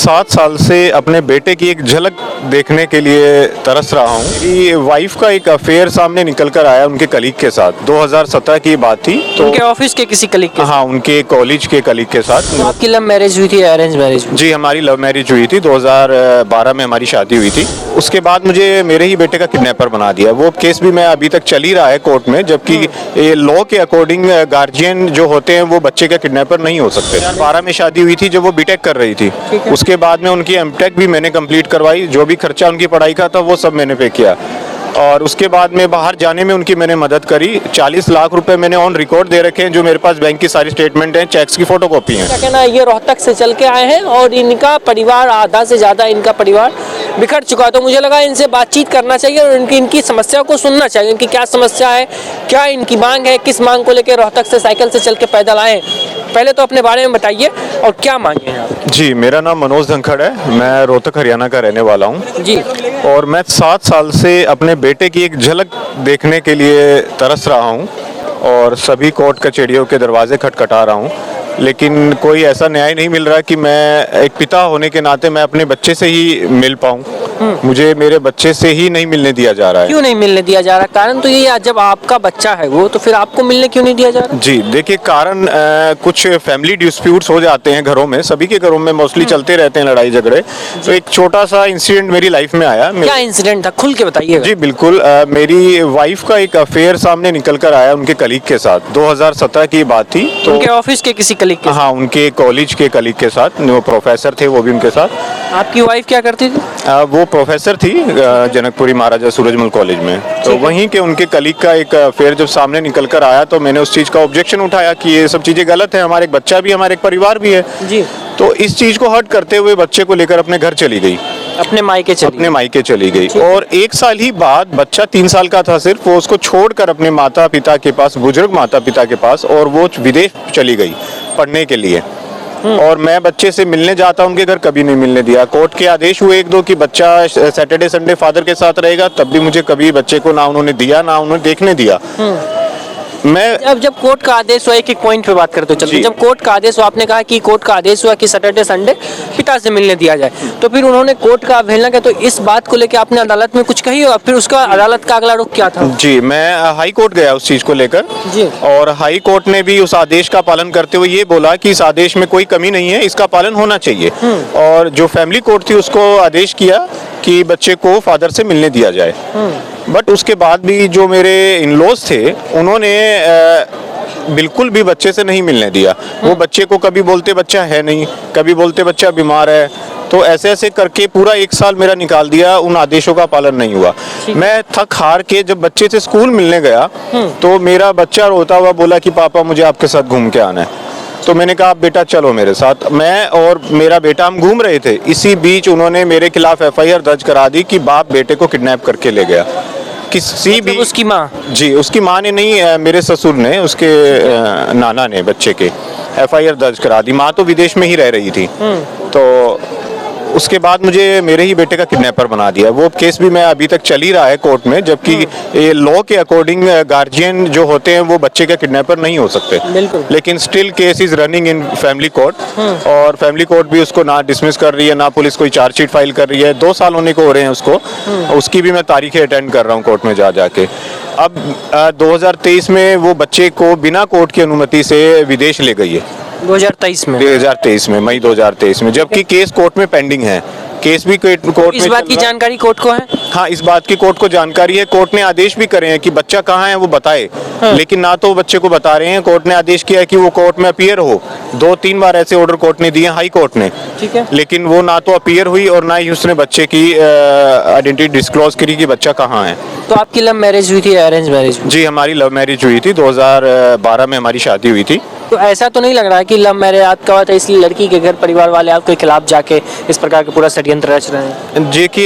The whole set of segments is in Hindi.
7 साल से अपने बेटे की एक झलक देखने के लिए तरस रहा हूँ। मेरी वाइफ का एक अफेयर सामने निकल कर आया उनके कलीग के साथ। 2017 की बात थी। तो उनके ऑफिस के किसी कलीग के हाँ, उनके कॉलेज के कलीग के साथ। तो आपकी लव मैरिज हुई थी या अरेंज मैरिज हुई? जी, हमारी लव मैरिज हुई थी। 2012 में हमारी शादी हुई थी। उसके बाद मुझे मेरे ही बेटे का किडनैपर बना दिया। वो केस भी मैं अभी तक चल ही रहा है कोर्ट में, जबकि ये लॉ के अकॉर्डिंग गार्जियन जो होते हैं वो बच्चे का किडनैपर नहीं हो सकते। 2012 में शादी हुई थी जब वो बीटेक कर रही थी। उसके बाद में उनकी एमटेक भी मैंने कंप्लीट करवाई। जो भी खर्चा उनकी पढ़ाई का था वो सब मैंने पे किया। और उसके बाद में बाहर जाने में उनकी मैंने मदद करी। 40 लाख रुपए मैंने ऑन रिकॉर्ड दे रखे हैं, जो मेरे पास बैंक की सारी स्टेटमेंट हैं, चेक्स की फोटोकॉपी हैं। क्या कहना है, ये रोहतक से चल के आए हैं और इनका परिवार आधा से ज़्यादा इनका परिवार बिखर चुका है। तो मुझे लगा इनसे बातचीत करना चाहिए और इनकी समस्या को सुनना चाहिए। इनकी क्या समस्या है, क्या इनकी मांग है, किस मांग को लेकर रोहतक से साइकिल से चल के पैदल आए। पहले तो अपने बारे में बताइए और क्या मांगे हैं आप? जी, मेरा नाम मनोज धनखड़ है। मैं रोहतक हरियाणा का रहने वाला हूँ जी। और मैं 7 साल से अपने बेटे की एक झलक देखने के लिए तरस रहा हूँ और सभी कोर्ट कचहरियों के दरवाजे खटखटा रहा हूँ, लेकिन कोई ऐसा न्याय नहीं मिल रहा कि मैं एक पिता होने के नाते मैं अपने बच्चे से ही मिल पाऊँ। मुझे मेरे बच्चे से ही नहीं मिलने दिया जा रहा है। क्यों नहीं मिलने दिया जा रहा? कारण तो ये, जब आपका बच्चा है वो, तो फिर आपको मिलने क्यों नहीं दिया जा रहा? जी देखिए, कारण कुछ फैमिली डिस्प्यूट्स हो जाते हैं घरों में। सभी के घरों में मोस्टली चलते रहते हैं लड़ाई झगड़े। तो एक छोटा सा इंसिडेंट मेरी लाइफ में आया। क्या इंसिडेंट था, खुल के बताइए। जी बिल्कुल। मेरी वाइफ का एक अफेयर सामने निकल कर आया उनके कलीग के साथ। 2017 की बात थी। तो उनके ऑफिस के किसी कलीग के? हाँ, उनके कॉलेज के कलीग के साथ। वो प्रोफेसर थे, वो भी उनके साथ। आपकी वाइफ क्या करती थी? वो प्रोफेसर थी जनकपुरी महाराजा सूरजमल कॉलेज में। तो वहीं के उनके कलीग का एक अफेयर जब सामने निकल कर आया तो मैंने उस चीज़ का ऑब्जेक्शन उठाया कि ये सब चीज़ें गलत है। हमारे एक बच्चा भी, हमारे एक परिवार भी है। जी। तो इस चीज़ को हर्ट करते हुए बच्चे को लेकर अपने घर चली गई, अपने मायके चली गई। और 1 साल ही बाद, बच्चा 3 साल का था सिर्फ, वो उसको छोड़कर अपने माता पिता के पास, बुजुर्ग माता पिता के पास, और वो विदेश चली गई पढ़ने के लिए। और मैं बच्चे से मिलने जाता उनके घर, कभी नहीं मिलने दिया। कोर्ट के आदेश हुए 1-2 कि बच्चा सैटरडे संडे फादर के साथ रहेगा, तब भी मुझे कभी बच्चे को ना उन्होंने दिया, ना उन्होंने देखने दिया। मैं जब कोर्ट का आदेश हुआ, एक पॉइंट पे बात करते चलते। जब कोर्ट का आदेश हुआ, आपने कहा कि कोर्ट का आदेश हुआ कि सैटरडे संडे पिता से मिलने दिया जाए, तो फिर उन्होंने कोर्ट का अवहेलना किया। तो इस बात को लेकर आपने अदालत में कुछ कही और फिर उसका अदालत का अगला रुख क्या था? जी, मैं हाई कोर्ट गया उस चीज को लेकर। जी। और हाई कोर्ट ने भी उस आदेश का पालन करते हुए ये बोला कि इस आदेश में कोई कमी नहीं है, इसका पालन होना चाहिए। और जो फैमिली कोर्ट थी उसको आदेश किया कि बच्चे को फादर से मिलने दिया जाए। बट उसके बाद भी जो मेरे इन-लॉज थे, उन्होंने बिल्कुल भी बच्चे से नहीं मिलने दिया। वो बच्चे को कभी बोलते बच्चा है नहीं, कभी बोलते बच्चा बीमार है। तो ऐसे ऐसे करके पूरा 1 साल मेरा निकाल दिया, उन आदेशों का पालन नहीं हुआ। मैं थक हार के जब बच्चे से स्कूल मिलने गया तो मेरा बच्चा रोता हुआ बोला कि पापा मुझे आपके साथ घूम के आना है। तो मैंने कहा आप बेटा चलो मेरे साथ। मैं और मेरा बेटा हम घूम रहे थे, इसी बीच उन्होंने मेरे खिलाफ FIR दर्ज करा दी कि बाप बेटे को किडनैप करके ले गया। किसी भी उसकी माँ? जी, उसकी माँ ने नहीं, मेरे ससुर ने, उसके नाना ने बच्चे के FIR दर्ज करा दी। माँ तो विदेश में ही रह रही थी। तो उसके बाद मुझे मेरे ही बेटे का किडनैपर बना दिया। वो केस भी मैं अभी तक चल ही रहा है कोर्ट में, जबकि ये लॉ के अकॉर्डिंग गार्जियन जो होते हैं वो बच्चे का किडनैपर नहीं हो सकते। लेकिन still case is running in family court. और फैमिली कोर्ट भी उसको ना डिसमिस कर रही है, ना पुलिस कोई चार्जशीट फाइल कर रही है। 2 साल होने को हो रहे हैं उसको। उसकी भी मैं तारीखें अटेंड कर रहा हूँ कोर्ट में जा जाके। अब 2023 में वो बच्चे को बिना कोर्ट की अनुमति से विदेश ले गई है। 2023 में मई 2023 में, जबकि केस कोर्ट में पेंडिंग है। केस भी कोर्ट में। इस बात की जानकारी कोर्ट को है? हाँ, इस बात की कोर्ट को जानकारी है। कोर्ट ने आदेश भी करे हैं कि बच्चा कहाँ है वो बताए। लेकिन ना तो बच्चे को बता रहे हैं। कोर्ट ने आदेश किया है कि वो कोर्ट में अपीयर हो। 2-3 बार ऐसे ऑर्डर कोर्ट ने दिए, हाई कोर्ट ने। ठीक है। लेकिन वो ना तो अपीयर हुई और ना ही उसने बच्चे की आइडेंटिटी डिस्क्लोज करी कि बच्चा कहाँ है। तो आपकी लव मैरिज हुई थी या अरेंज मैरिज? जी, हमारी लव मैरिज हुई थी। 2012 में हमारी शादी हुई थी। तो ऐसा तो नहीं लग रहा है कि लव मैरिज आपका हुआ था इसलिए लड़की के घर परिवार वाले आपके खिलाफ जाके इस प्रकार का पूरा षड्यंत्र रच रहे हैं? जी, कि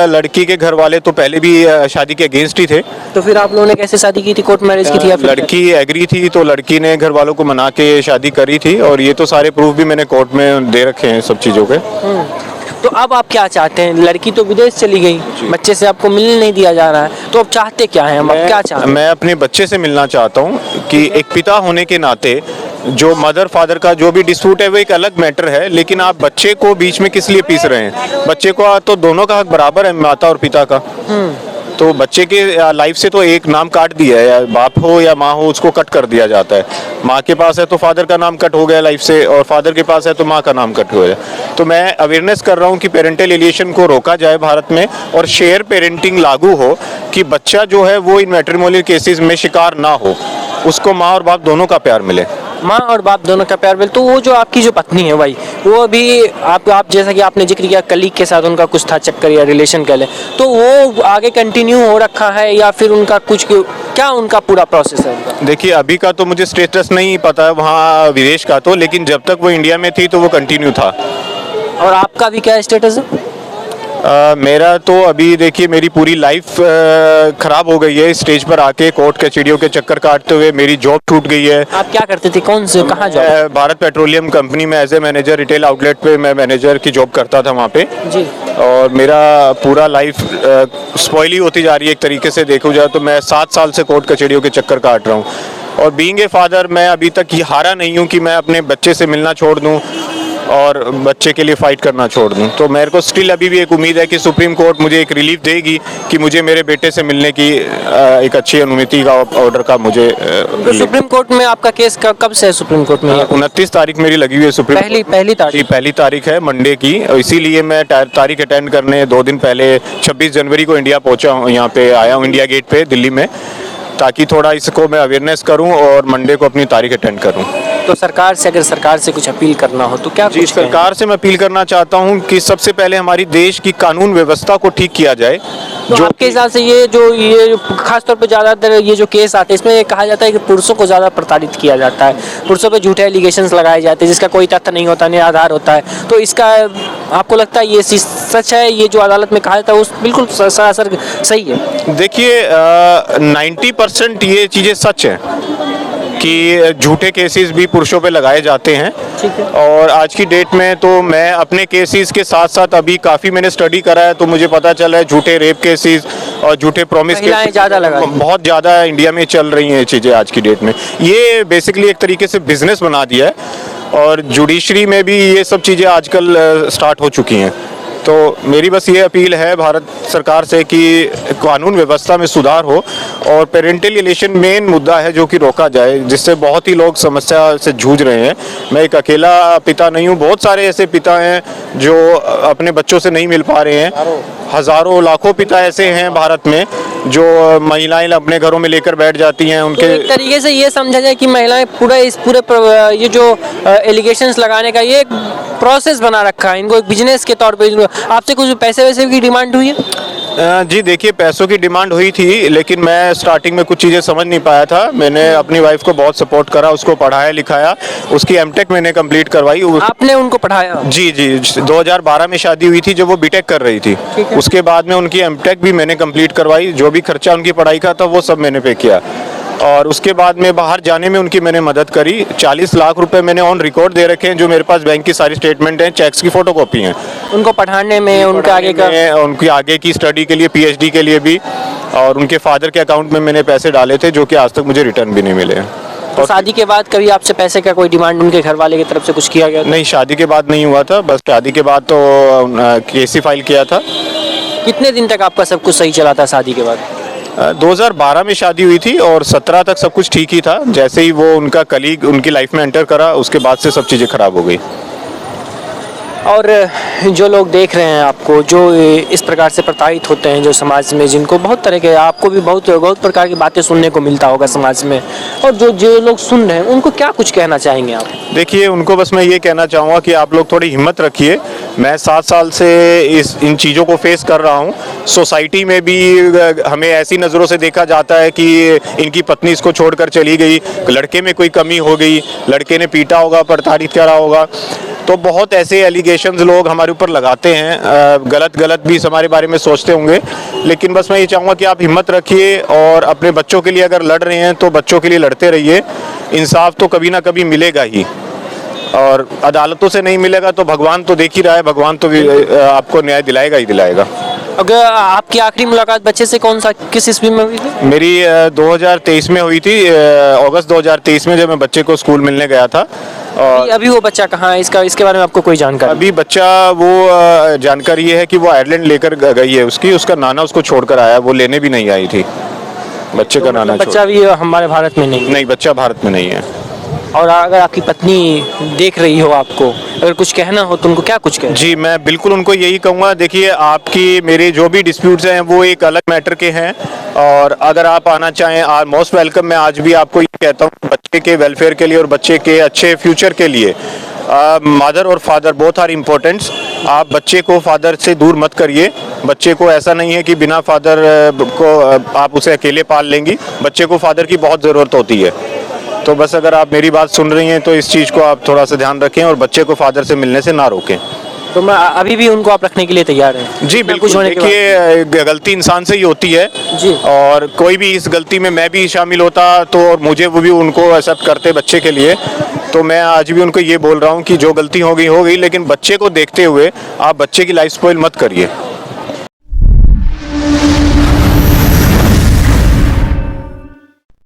लड़की के घर वाले तो पहले भी शादी के अगेंस्ट ही थे। तो फिर आप लोगों ने कैसे शादी की थी? कोर्ट मैरिज की थी या फिर? लड़की एग्री थी, तो लड़की ने घर वालों को मना के शादी करी थी। और ये तो सारे प्रूफ भी मैंने कोर्ट में दे रखे हैं सब चीज़ों के। तो अब आप क्या चाहते हैं? लड़की तो विदेश चली गई, बच्चे से आपको मिलने नहीं दिया जा रहा है, तो अब चाहते क्या हैं? क्या चाहते हैं? मैं अपने बच्चे से मिलना चाहता हूँ कि एक पिता होने के नाते जो मदर फादर का जो भी डिस्प्यूट है वो एक अलग मैटर है, लेकिन आप बच्चे को बीच में किस लिए पीस रहे हैं? बच्चे को तो दोनों का हक बराबर है, माता और पिता का। तो बच्चे के लाइफ से तो एक नाम काट दिया है, या बाप हो या माँ हो उसको कट कर दिया जाता है। माँ के पास है तो फादर का नाम कट हो गया लाइफ से, और फादर के पास है तो माँ का नाम कट हो गया। तो मैं अवेयरनेस कर रहा हूँ कि पेरेंटल एलिएशन को रोका जाए भारत में, और शेयर पेरेंटिंग लागू हो कि बच्चा जो है वो इन मैट्रिमोनियल केसेस में शिकार ना हो, उसको माँ और बाप दोनों का प्यार मिले। माँ और बाप दोनों का प्यार मिले। तो वो जो आपकी जो पत्नी है भाई, वो अभी आप जैसा कि आपने जिक्र किया कलीग के साथ उनका कुछ था चक्कर या रिलेशन कह लें, तो वो आगे कंटिन्यू हो रखा है या फिर उनका कुछ, क्या उनका पूरा प्रोसेस है उनका? देखिए अभी का तो मुझे स्टेटस नहीं पता है वहाँ विदेश का, तो लेकिन जब तक वो इंडिया में थी तो वो कंटिन्यू था। और आपका भी क्या स्टेटस है? मेरा तो अभी देखिए मेरी पूरी लाइफ खराब हो गई है, स्टेज पर आके कोर्ट कचहरियों के चक्कर काटते हुए मेरी जॉब छूट गई है। आप क्या करते थे, कौन से, कहाँ जॉब? भारत पेट्रोलियम कंपनी में as a manager, retail outlet पे मैं मैनेजर की जॉब करता था वहाँ पे जी। और मेरा पूरा लाइफ स्पॉइल ही होती जा रही है एक तरीके से देखो जाए तो। मैं 7 साल से कोर्ट कचहरियों के चक्कर काट रहा हूँ, और बीइंग ए फादर मैं अभी तक ये हारा नहीं हूँ कि मैं अपने बच्चे से मिलना छोड़ दूँ और बच्चे के लिए फाइट करना छोड़ दूं। तो मेरे को स्टिल अभी भी एक उम्मीद है कि सुप्रीम कोर्ट मुझे एक रिलीफ देगी कि मुझे मेरे बेटे से मिलने की एक अच्छी अनुमति का ऑर्डर का मुझे तो सुप्रीम कोर्ट में आपका केस कब से है सुप्रीम कोर्ट में? 29 तारीख मेरी लगी हुई है सुप्रीम पहली तारीख? पहली तारीख है मंडे की, इसीलिए मैं तारीख अटेंड करने 2 दिन पहले 26 जनवरी को इंडिया पहुंचा हूँ, यहाँ पे आया हूँ इंडिया गेट पे दिल्ली में, ताकि थोड़ा इसको मैं अवेयरनेस करूँ और मंडे को अपनी तारीख अटेंड करूँ। तो सरकार से, अगर सरकार से कुछ अपील करना हो तो क्या? जी, सरकार से मैं अपील करना चाहता हूं कि सबसे पहले हमारी देश की कानून व्यवस्था को ठीक किया जाए। तो जो आपके हिसाब से ये खासतौर पे ज़्यादातर ये जो केस आते हैं इसमें ये कहा जाता है कि पुरुषों को ज़्यादा प्रताड़ित किया जाता है, पुरुषों पे झूठे एलिगेशंस लगाए जाते हैं जिसका कोई तथ्य नहीं होता, निराधार होता है। तो इसका आपको लगता है ये सच है, ये जो अदालत में कहा जाता है उस बिल्कुल सरासर सही है? देखिए 90% ये चीज़ें सच हैं कि झूठे केसेस भी पुरुषों पे लगाए जाते हैं। ठीक है। और आज की डेट में तो मैं अपने केसेस के साथ साथ अभी काफ़ी मैंने स्टडी करा है, तो मुझे पता चला है झूठे रेप केसेस और झूठे प्रॉमिस केसेस बहुत ज़्यादा इंडिया में चल रही हैं चीज़ें आज की डेट में। ये बेसिकली एक तरीके से बिजनेस बना दिया है, और जुडिशरी में भी ये सब चीज़ें आजकल स्टार्ट हो चुकी हैं। तो मेरी बस ये अपील है भारत सरकार से कि कानून व्यवस्था में सुधार हो, और पेरेंटल रिलेशन मेन मुद्दा है जो कि रोका जाए, जिससे बहुत ही लोग समस्या से जूझ रहे हैं। मैं एक अकेला पिता नहीं हूँ, बहुत सारे ऐसे पिता हैं जो अपने बच्चों से नहीं मिल पा रहे हैं। हज़ारों लाखों पिता ऐसे हैं भारत में जो महिलाएं अपने घरों में लेकर बैठ जाती हैं उनके। तो एक तरीके से ये समझा जाए कि महिलाएं पूरे ये जो एलिगेशंस लगाने का ये एक प्रोसेस बना रखा है, इनको एक बिजनेस के तौर पे। आपसे कुछ पैसे वैसे की डिमांड हुई है? जी देखिए पैसों की डिमांड हुई थी, लेकिन मैं स्टार्टिंग में कुछ चीज़ें समझ नहीं पाया था। मैंने अपनी वाइफ को बहुत सपोर्ट करा, उसको पढ़ाया लिखाया, उसकी एमटेक मैंने कंप्लीट करवाई। आपने उनको पढ़ाया? जी 2012 में शादी हुई थी जब वो बीटेक कर रही थी। उसके बाद में उनकी एमटेक भी मैंने कंप्लीट करवाई, जो भी खर्चा उनकी पढ़ाई का था वो सब मैंने पे किया। और उसके बाद में बाहर जाने में उनकी मैंने मदद करी। 40 लाख रुपए मैंने ऑन रिकॉर्ड दे रखे हैं, जो मेरे पास बैंक की सारी स्टेटमेंट हैं, चेक्स की फोटोकॉपी हैं। उनको पढ़ाने में, उनके आगे की स्टडी के लिए, पीएचडी के लिए भी, और उनके फादर के अकाउंट में मैंने पैसे डाले थे जो कि आज तक मुझे रिटर्न भी नहीं मिले हैं। तो शादी के बाद कभी आपसे पैसे का कोई डिमांड उनके घर वाले की तरफ से कुछ किया गया? नहीं, शादी के बाद नहीं हुआ था, बस शादी के बाद तो केस ही फाइल किया था। कितने दिन तक आपका सब कुछ सही चला था शादी के बाद? 2012 में शादी हुई थी और 17 तक सब कुछ ठीक ही था। जैसे ही वो उनका कलीग उनकी लाइफ में एंटर करा, उसके बाद से सब चीज़ें खराब हो गई। और जो लोग देख रहे हैं आपको, जो इस प्रकार से प्रताड़ित होते हैं जो समाज में, जिनको बहुत तरह के, आपको भी बहुत प्रकार की बातें सुनने को मिलता होगा समाज में, और जो लोग सुन रहे हैं उनको क्या कुछ कहना चाहेंगे आप? देखिए उनको बस मैं ये कहना चाहूँगा कि आप लोग थोड़ी हिम्मत रखिए। मैं 7 साल से इन चीज़ों को फेस कर रहा हूँ। सोसाइटी में भी हमें ऐसी नज़रों से देखा जाता है कि इनकी पत्नी इसको छोड़कर चली गई, लड़के में कोई कमी हो गई, लड़के ने पीटा होगा, प्रताड़ित करा होगा। तो बहुत ऐसे एलिगेशंस लोग हमारे ऊपर लगाते हैं, गलत भी हमारे बारे में सोचते होंगे। लेकिन बस मैं ये चाहूँगा कि आप हिम्मत रखिए, और अपने बच्चों के लिए अगर लड़ रहे हैं तो बच्चों के लिए लड़ते रहिए। इंसाफ तो कभी ना कभी मिलेगा ही, और अदालतों से नहीं मिलेगा तो भगवान तो देख ही रहा है, भगवान तो आपको न्याय दिलाएगा ही दिलाएगा। अगर आपकी आखिरी मुलाकात बच्चे से किस ईस्वी में हुई थी? मेरी 2023 में हुई थी, अगस्त 2023 में, जब मैं बच्चे को स्कूल मिलने गया था। और अभी वो बच्चा कहाँ है, इसके बारे में आपको कोई जानकारी? अभी बच्चा वो जानकारी ये है कि वो आयरलैंड लेकर गई है, उसका नाना उसको छोड़कर आया, वो लेने भी नहीं आई थी। बच्चे का नाना बच्चा भी हमारे भारत में नहीं? नहीं, बच्चा भारत में नहीं है। और अगर आपकी पत्नी देख रही हो आपको, अगर कुछ कहना हो तो उनको क्या कुछ कहें? जी, मैं बिल्कुल उनको यही कहूँगा, देखिए आपकी मेरे जो भी डिस्प्यूट्स हैं वो एक अलग मैटर के हैं, और अगर आप आना चाहें आर मोस्ट वेलकम। मैं आज भी आपको ये कहता हूँ, बच्चे के वेलफेयर के लिए और बच्चे के अच्छे फ्यूचर के लिए मदर और फादर बोथ आर इम्पोर्टेंट्स। आप बच्चे को फादर से दूर मत करिए। बच्चे को ऐसा नहीं है कि बिना फादर को आप उसे अकेले पाल लेंगी, बच्चे को फादर की बहुत ज़रूरत होती है। तो बस अगर आप मेरी बात सुन रही हैं तो इस चीज़ को आप थोड़ा सा ध्यान रखें और बच्चे को फादर से मिलने से ना रोकें। तो मैं अभी भी उनको आप रखने के लिए तैयार हैं? जी बिल्कुल। कुछ होने के देखिए, गलती इंसान से ही होती है जी, और कोई भी इस गलती में मैं भी शामिल होता तो और मुझे वो भी उनको एक्सेप्ट करते बच्चे के लिए, तो मैं आज भी उनको ये बोल रहा हूँ कि जो गलती हो गई, लेकिन बच्चे को देखते हुए आप बच्चे की लाइफ स्पॉइल मत करिए।